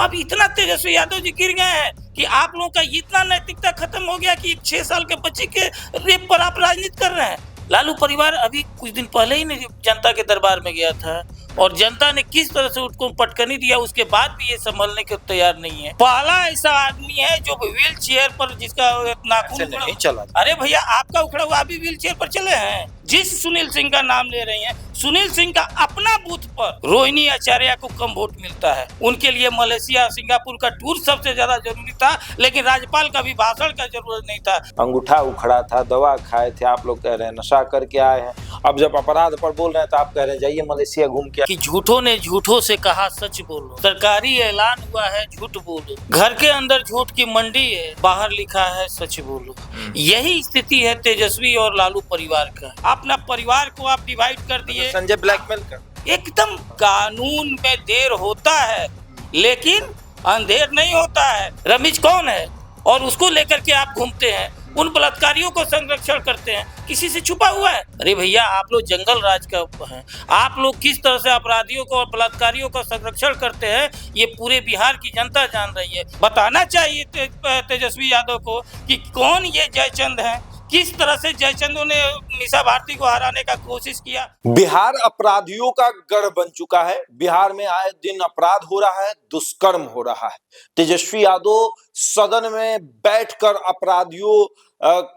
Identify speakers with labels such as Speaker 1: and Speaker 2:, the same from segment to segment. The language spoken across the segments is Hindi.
Speaker 1: अब इतना तेजस्वी यादव जी गिर गए हैं कि आप लोगों का इतना नैतिकता खत्म हो गया कि 6 साल के बच्चे के रेप पर आप राजनीति कर रहे हैं। लालू परिवार अभी कुछ दिन पहले ही जनता के दरबार में गया था और जनता ने किस तरह से उसको पटकनी दिया, उसके बाद भी ये संभलने के तैयार नहीं है। पहला ऐसा आदमी है जो व्हील चेयर पर जिसका नाखून नहीं चला। अरे भैया, आपका उखड़ा हुआ अभी व्हील चेयर पर चले हैं। जिस सुनील सिंह का नाम ले रही हैं, सुनील सिंह का अपना बूथ पर रोहिणी आचार्य को कम वोट मिलता है। उनके लिए मलेशिया सिंगापुर का टूर सबसे ज्यादा जरूरी था, लेकिन राज्यपाल का भी भाषण का जरूरत नहीं था।
Speaker 2: अंगूठा उखड़ा था, दवा खाए थे, आप लोग कह रहे हैं नशा करके आए हैं। अब जब अपराध पर बोल रहे हैं तो आप कह रहे हैं जाइए मलेशिया घूम के।
Speaker 1: कि झूठों ने झूठों से कहा सच बोलो, सरकारी ऐलान हुआ है झूठ बोलो, घर के अंदर झूठ की मंडी है, बाहर लिखा है सच बोलो। यही स्थिति है तेजस्वी और लालू परिवार का। अपना परिवार को आप डिवाइड कर दिए।
Speaker 2: संजय ब्लैकमेल कर
Speaker 1: एकदम कानून में देर होता है लेकिन अंधेर नहीं होता है। रमीज कौन है और उसको लेकर के आप घूमते हैं, उन बलात्कारियों को संरक्षण करते हैं, किसी से छुपा हुआ है? अरे भैया, आप लोग जंगल राज का हैं। आप लोग किस तरह से अपराधियों को और बलात्कारियों का संरक्षण करते हैं, ये पूरे बिहार की जनता जान रही है। बताना चाहिए तेजस्वी यादव को कि कौन ये जयचंद है, किस तरह से जयचंदों ने मीसा भारती को हराने का कोशिश किया।
Speaker 2: बिहार अपराधियों का गढ़ बन चुका है। बिहार में आए दिन अपराध हो रहा है, दुष्कर्म हो रहा है। तेजस्वी यादव सदन में बैठकर अपराधियों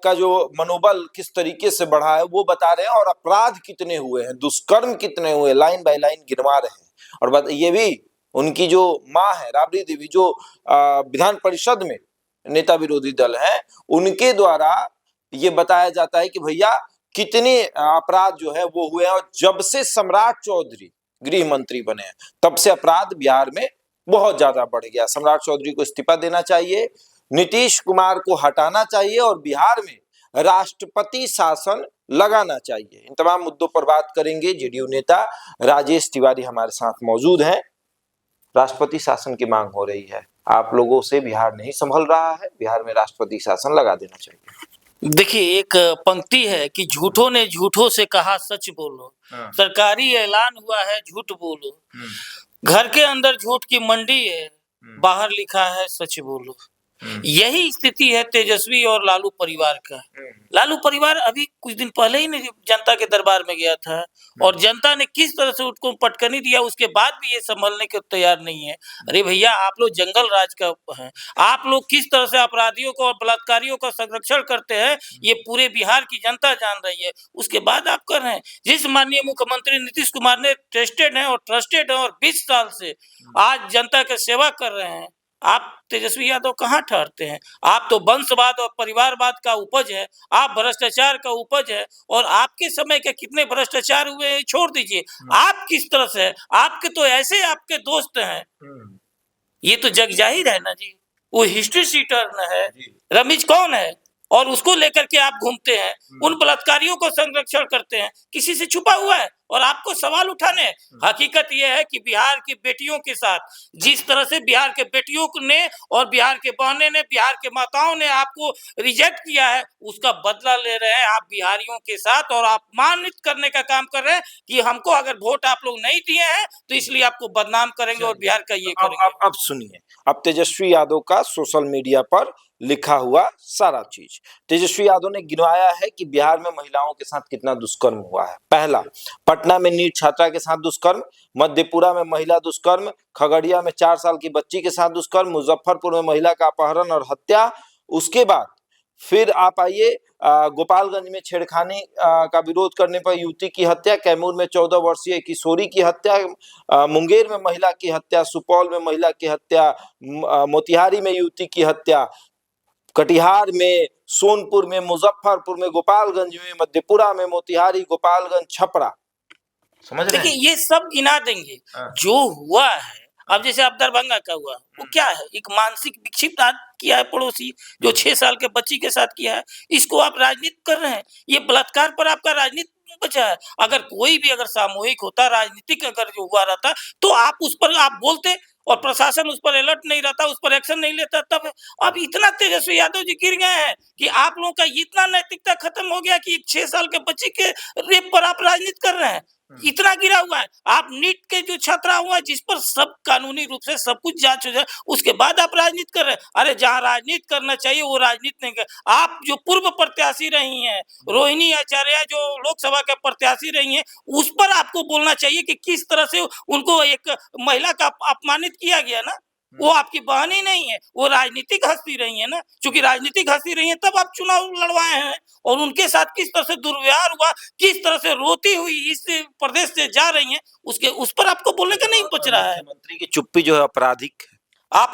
Speaker 2: का जो मनोबल किस तरीके से बढ़ा है वो बता रहे हैं, और अपराध कितने हुए हैं, दुष्कर्म कितने हुए, लाइन बाय लाइन गिनवा रहे हैं। और ये भी उनकी जो माँ है राबड़ी देवी, जो विधान परिषद में नेता विरोधी दल है, उनके द्वारा ये बताया जाता है कि भैया कितने अपराध जो है वो हुए हैं। और जब से सम्राट चौधरी गृह मंत्री बने हैं तब से अपराध बिहार में बहुत ज्यादा बढ़ गया। सम्राट चौधरी को इस्तीफा देना चाहिए, नीतीश कुमार को हटाना चाहिए और बिहार में राष्ट्रपति शासन लगाना चाहिए। इन तमाम मुद्दों पर बात करेंगे। जेडीयू नेता राजेश तिवारी हमारे साथ मौजूद हैं। राष्ट्रपति शासन की मांग हो रही है, आप लोगों से बिहार नहीं संभल रहा है, बिहार में राष्ट्रपति शासन लगा देना चाहिए।
Speaker 1: देखिए, एक पंक्ति है कि झूठों ने झूठों से कहा सच बोलो, सरकारी ऐलान हुआ है झूठ बोलो, घर के अंदर झूठ की मंडी है, बाहर लिखा है सच बोलो। यही स्थिति है तेजस्वी और लालू परिवार का। लालू परिवार अभी कुछ दिन पहले ही जनता के दरबार में गया था और जनता ने किस तरह से उसको पटकनी दिया, उसके बाद भी ये संभलने के तैयार नहीं है। अरे भैया, आप लोग जंगल राज का हैं। आप लोग किस तरह से अपराधियों को और बलात्कारियों का संरक्षण करते हैं, ये पूरे बिहार की जनता जान रही है। उसके बाद आप कर रहे हैं। जिस माननीय मुख्यमंत्री नीतीश कुमार ने टेस्टेड है और ट्रस्टेड है और 20 साल से आज जनता की सेवा कर रहे हैं, आप तेजस्वी यादव कहाँ ठहरते हैं? आप तो वंशवाद और परिवारवाद का उपज है, आप भ्रष्टाचार का उपज है। और आपके समय के कितने भ्रष्टाचार हुए छोड़ दीजिए, आप किस तरह से है? आपके तो ऐसे आपके दोस्त हैं, ये तो जग जाहिर है ना जी। वो हिस्ट्री शीटर है, रमीज कौन है और उसको लेकर के आप घूमते हैं, उन बलात्कारियों को संरक्षण करते हैं, किसी से छुपा हुआ है और आपको सवाल उठाने। हकीकत यह है कि बिहार की बेटियों के साथ जिस तरह से बिहार के बेटियों ने और बिहार के बहनें ने, बिहार के माताओं ने आपको रिजेक्ट किया है, उसका बदला ले रहे हैं आप बिहारियों के साथ और अपमानित करने का काम कर रहे हैं कि हमको अगर वोट आप लोग नहीं दिए हैं तो इसलिए आपको बदनाम करेंगे और बिहार का ये करेंगे।
Speaker 2: अब सुनिए, अब तेजस्वी यादव का सोशल मीडिया पर लिखा हुआ सारा चीज। तेजस्वी यादव ने गिनवाया है कि बिहार में महिलाओं के साथ कितना दुष्कर्म हुआ है। पहला, पटना में नीट छात्रा के साथ दुष्कर्म, मधेपुरा में महिला दुष्कर्म, खगड़िया में 4 साल की बच्ची के साथ दुष्कर्म, मुजफ्फरपुर में महिला का अपहरण और हत्या। उसके बाद फिर आप आइए, गोपालगंज में छेड़खानी का विरोध करने पर युवती की हत्या, कैमूर में 14 वर्षीय किशोरी की हत्या, मुंगेर में महिला की हत्या, सुपौल में महिला की हत्या, मोतिहारी में युवती की हत्या, कटिहार में, सोनपुर में, मुजफ्फरपुर में, गोपालगंज में, मधेपुरा में, मोतिहारी, गोपालगंज, छपरा। समझ रहे हैं?
Speaker 1: देखिए, ये सब गिना देंगे जो हुआ है। अब जैसे आप दरभंगा का हुआ, वो क्या है? एक मानसिक विक्षिप्त किया है पड़ोसी, जो 6 साल के बच्ची के साथ किया है, इसको आप राजनीति कर रहे हैं। ये बलात्कार पर आपका राजनीति बचा है। अगर कोई भी अगर सामूहिक होता, राजनीतिक अगर जो हुआ रहता, तो आप उस पर आप बोलते और प्रशासन उस पर अलर्ट नहीं रहता, उस पर एक्शन नहीं लेता। तब अब इतना तेजस्वी यादव जी गिर गए हैं कि आप लोगों का इतना नैतिकता खत्म हो गया कि 6 साल के बच्चे के रेप पर आप राजनीति कर रहे हैं। इतना गिरा हुआ है। आप नीट के जो छात्रा हुआ जिस पर सब कानूनी रूप से सब कुछ जांच हो जाए, उसके बाद आप राजनीति कर रहे हैं। अरे जहां राजनीति करना चाहिए वो राजनीति नहीं कर। आप जो पूर्व प्रत्याशी रही हैं, रोहिणी आचार्य जो लोकसभा के प्रत्याशी रही हैं, उस पर आपको बोलना चाहिए कि किस तरह से उनको एक महिला का अपमानित किया गया ना। वो आपकी बहन ही नहीं है, वो राजनीतिक हस्ती रही है ना। चूंकि राजनीतिक हस्ती रही है तब आप चुनाव लड़वाए हैं, और उनके साथ किस तरह से दुर्व्यवहार हुआ, किस तरह से रोती हुई इस प्रदेश से जा रही हैं, उसके उस पर आपको बोलने का नहीं बच रहा है।
Speaker 2: मुख्यमंत्री की चुप्पी जो है आपराधिक है।
Speaker 1: आप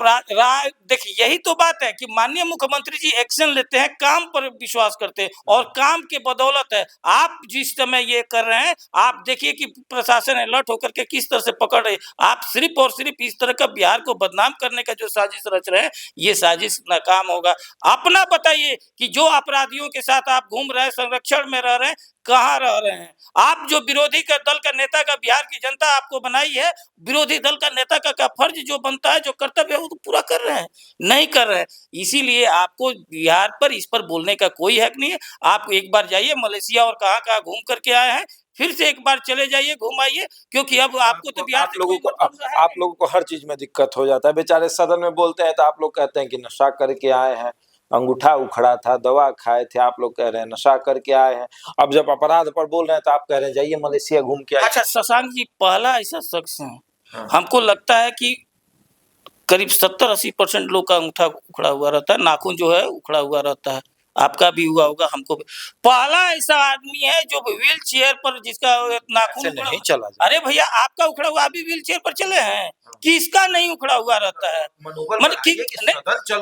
Speaker 1: देखिए यही तो बात है कि माननीय मुख्यमंत्री जी एक्शन लेते हैं, काम पर विश्वास करते हैं, और काम के बदौलत है आप जिस समय ये कर रहे हैं। आप देखिए कि प्रशासन अलर्ट होकर के किस तरह से पकड़ रहे। आप सिर्फ और सिर्फ इस तरह का बिहार को बदनाम करने का जो साजिश रच रहे हैं, ये साजिश नाकाम होगा। अपना बताइए कि जो अपराधियों के साथ आप घूम रहे हैं, संरक्षण में रह रहे हैं, कहाँ रह रहे हैं आप? जो विरोधी का दल का नेता का बिहार की जनता आपको बनाई है, विरोधी दल का नेता का फर्ज जो बनता है, जो कर्तव्य है, वो तो पूरा कर रहे हैं, नहीं कर रहे हैं। इसीलिए आपको बिहार पर इस पर बोलने का कोई हक नहीं है। आप एक बार जाइए मलेशिया और कहाँ घूम करके आए हैं, फिर से एक बार चले जाइए, घूम आइए, क्योंकि अब आपको तो बिहार
Speaker 2: आप लोगों को हर चीज में दिक्कत हो जाता है। बेचारे सदन में बोलते हैं तो आप लोग कहते हैं कि नशा करके आए हैं, अंगूठा उखड़ा था, दवा खाए थे, आप लोग कह रहे हैं नशा करके आए हैं। अब जब अपराध पर बोल रहे हैं तो आप कह रहे हैं जाइए मलेशिया घूम के आइए।
Speaker 1: अच्छा शशांक जी, पहला ऐसा शख्स है, हमको लगता है कि करीब 70-80% लोग का अंगूठा उखड़ा हुआ रहता है, नाखून जो है उखड़ा हुआ रहता है। आपका भी हुआ होगा, हमको भी। पहला ऐसा आदमी है जो व्हील चेयर पर जिसका नाखून
Speaker 2: नहीं चला।
Speaker 1: अरे भैया आपका उखड़ा हुआ, आप भी व्हील चेयर पर चले हैं, किसका नहीं उखड़ा हुआ रहता है?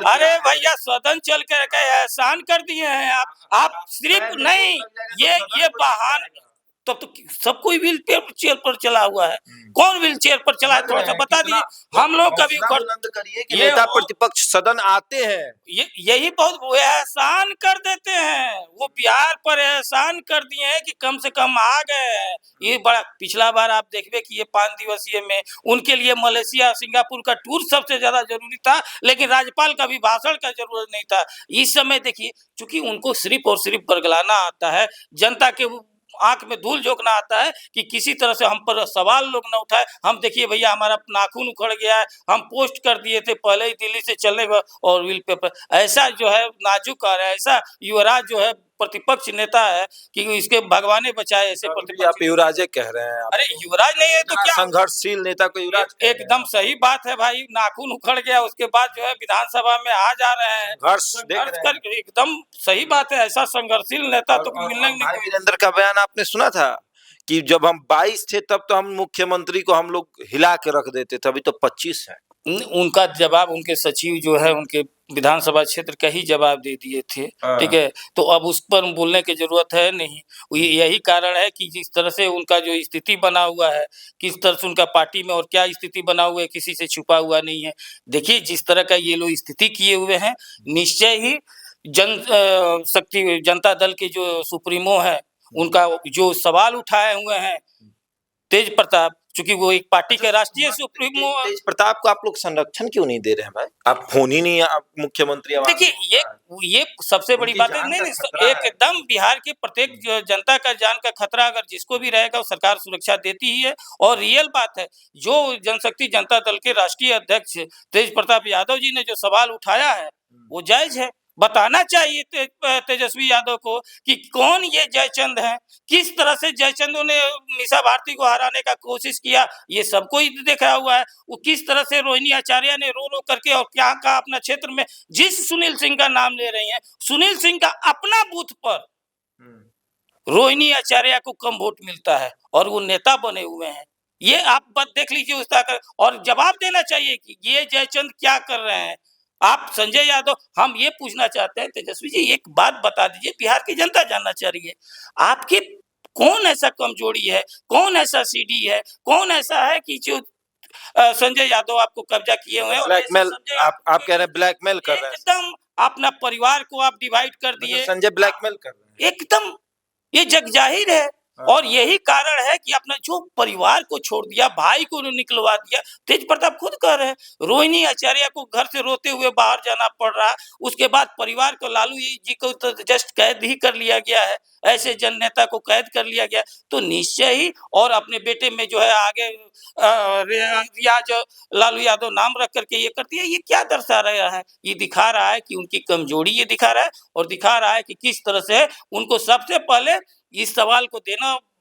Speaker 1: अरे भैया सदन चल के एहसान कर दिए हैं आप सिर्फ नहीं, ये बहाना। तब तो सब कोई व्हील चेयर पर चला हुआ है। कौन व्हील चेयर पर चला है, थोड़ा सा बता दीजिए। हम लोग कभी
Speaker 2: करिए कि नेता प्रतिपक्ष सदन आते हैं,
Speaker 1: यही बहुत एहसान कर देते हैं। वो बिहार पर एहसान कर दिए हैं कि कम से कम आ गए। ये बड़ा पिछला बार आप देखिए कि ये 5 दिवसीय में उनके लिए मलेशिया सिंगापुर का टूर सबसे ज्यादा जरूरी था, लेकिन राज्यपाल का भी भाषण का जरूरत नहीं था। इस समय देखिए चूंकि उनको सिर्फ और सिर्फ बरगलाना आता है, जनता के आंख में धूल झोंकना आता है कि किसी तरह से हम पर सवाल लोग न उठाए। हम देखिए भैया हमारा नाखून उखड़ गया है, हम पोस्ट कर दिए थे पहले ही दिल्ली से चलने का, और व्हील पेपर ऐसा जो है नाजुक आ रहा है, ऐसा युवराज जो है प्रतिपक्ष नेता है कि इसके भगवाने बचाए ऐसे प्रतिपक्ष।
Speaker 2: आप युवराजे कह रहे हैं?
Speaker 1: अरे युवराज नहीं है तो क्या?
Speaker 2: संघर्षशील नेता को युवराज?
Speaker 1: एकदम सही बात है भाई, नाखून उखड़ गया उसके बाद जो है विधानसभा में आ जा रहे हैं, एकदम सही बात है। ऐसा संघर्षशील नेता तो मिलने नहीं।
Speaker 2: वीरेंद्र का बयान आपने सुना था कि जब हम 22 थे तब तो हम मुख्यमंत्री को हम लोग हिला के रख देते थे, अभी तो 25 है।
Speaker 1: उनका जवाब उनके सचिव जो है उनके विधानसभा क्षेत्र का ही जवाब दे दिए थे, ठीक है, तो अब उस पर बोलने की जरूरत है नहीं। यही कारण है कि जिस तरह से उनका जो स्थिति बना हुआ है, किस तरह से उनका पार्टी में और क्या स्थिति बना हुआ है, किसी से छुपा हुआ नहीं है। देखिए जिस तरह का ये लोग स्थिति किए हुए हैं, निश्चय ही जनता दल के जो सुप्रीमो है उनका जो सवाल उठाए हुए हैं तेज प्रताप, चूंकि वो एक पार्टी के राष्ट्रीय सुप्रीमो।
Speaker 2: तेज प्रताप को आप लोग संरक्षण क्यों नहीं दे रहे हैं भाई? आप फोन ही नहीं, आप मुख्यमंत्री।
Speaker 1: देखिए ये सबसे बड़ी बात है। नहीं एकदम बिहार के प्रत्येक जनता का जान का खतरा अगर जिसको भी रहेगा वो सरकार सुरक्षा देती ही है। और रियल बात है, जो जनशक्ति जनता दल के राष्ट्रीय अध्यक्ष तेज प्रताप यादव जी ने जो सवाल उठाया है वो जायज है। बताना चाहिए तेजस्वी यादव को कि कौन ये जयचंद है, किस तरह से जयचंदों ने मीसा भारती को हराने का कोशिश किया, ये सबको ही देखा हुआ है। वो किस तरह से रोहिणी आचार्य ने रो रो करके और क्या कहा अपना क्षेत्र में, जिस सुनील सिंह का नाम ले रही हैं, सुनील सिंह का अपना बूथ पर रोहिणी आचार्य को कम वोट मिलता है और वो नेता बने हुए हैं। ये आप बात देख लीजिए उस तरह, और जवाब देना चाहिए कि ये जयचंद क्या कर रहे हैं। आप संजय यादव, हम ये पूछना चाहते हैं तेजस्वी जी, एक बात बता दीजिए, बिहार की जनता जानना चाह रही है, आपके कौन ऐसा कमजोरी है, कौन ऐसा सीडी है, कौन ऐसा है कि जो संजय यादव आपको कब्जा किए हुए हैं?
Speaker 2: ब्लैकमेल, आप कह रहे हैं ब्लैकमेल कर रहे हैं?
Speaker 1: एकदम अपना परिवार को आप डिवाइड कर दिए।
Speaker 2: संजय ब्लैकमेल कर रहे हैं
Speaker 1: एकदम, ये जग जाहिर है। और यही कारण है कि अपना जो परिवार को छोड़ दिया, भाई को निकलवा दिया। तेज प्रताप खुद कह रहे हैं, रोहिणी आचार्य को घर से रोते हुए बाहर जाना पड़ रहा, उसके बाद परिवार को, लालू जी को तो जस्ट कैद ही कर लिया गया है, ऐसे जन नेता को कैद कर लिया गया। तो निश्चय ही, और अपने बेटे में जो है आगे रियाज लालू यादव नाम रख करके ये करती है। ये क्या दर्शा रहा है? ये दिखा रहा है कि उनकी कमजोरी ये दिखा रहा है, और दिखा रहा है कि किस तरह से उनको सबसे पहले इस सवाल को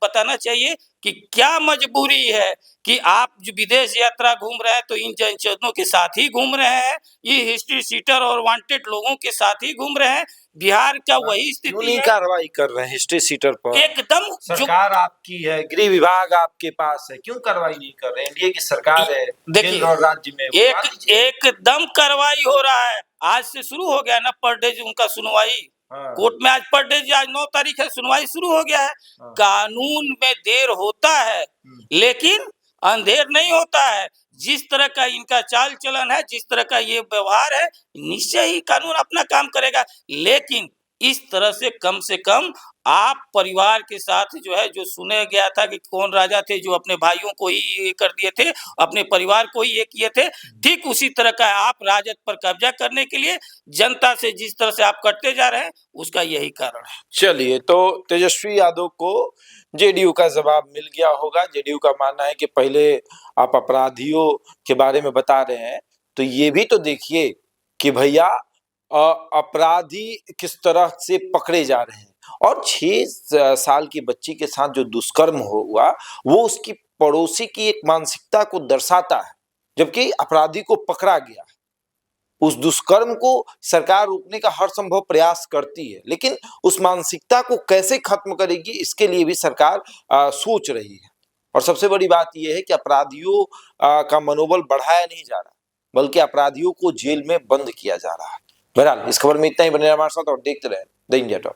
Speaker 1: बताना चाहिए कि क्या मजबूरी है कि आप जो विदेश यात्रा घूम रहे हैं तो इन जनचोदनों के साथ ही घूम रहे हैं, ये हिस्ट्री सीटर और वांटेड लोगों के साथ ही घूम रहे हैं। बिहार का वही स्थिति है।
Speaker 2: कार्रवाई कर रहे हैं हिस्ट्री सीटर पर?
Speaker 1: एकदम
Speaker 2: सरकार आपकी है, गृह विभाग आपके पास है, क्यों कार्रवाई नहीं कर रहे? एनडीए की सरकार है,
Speaker 1: देखिए,
Speaker 2: केंद्र और राज्य में
Speaker 1: एकदम कार्रवाई हो रहा है। आज से शुरू हो गया ना पर डे उनका सुनवाई कोर्ट में। आज पर डे, आज 9 तारीख है, सुनवाई शुरू हो गया है। कानून में देर होता है लेकिन अंधेर नहीं होता है। जिस तरह का इनका चाल चलन है, जिस तरह का ये व्यवहार है, निश्चय ही कानून अपना काम करेगा। लेकिन इस तरह से कम आप परिवार के साथ जो है, जो सुने गया था कि कौन राजा थे जो अपने भाइयों को ही ये कर दिए थे, अपने परिवार को ही ये किए थे, ठीक उसी तरह का आप राजद पर कब्जा करने के लिए जनता से जिस तरह से आप करते जा रहे हैं, उसका यही कारण है।
Speaker 2: चलिए, तो तेजस्वी यादव को जेडीयू का जवाब मिल गया होगा। जेडीयू का मानना है कि पहले आप अपराधियों के बारे में बता रहे हैं तो ये भी तो देखिए कि भैया अपराधी किस तरह से पकड़े जा रहे हैं। और 6 साल की बच्ची के साथ जो दुष्कर्म हुआ वो उसकी पड़ोसी की एक मानसिकता को दर्शाता है, जबकि अपराधी को पकड़ा गया। उस दुष्कर्म को सरकार रोकने का हर संभव प्रयास करती है, लेकिन उस मानसिकता को कैसे खत्म करेगी इसके लिए भी सरकार सोच रही है। और सबसे बड़ी बात यह है कि अपराधियों का मनोबल बढ़ाया नहीं जा रहा, बल्कि अपराधियों को जेल में बंद किया जा रहा है। बहरहाल इस खबर में इतना ही। बने रहिए हमारे साथ और देखते रहे द इंडिया टॉक।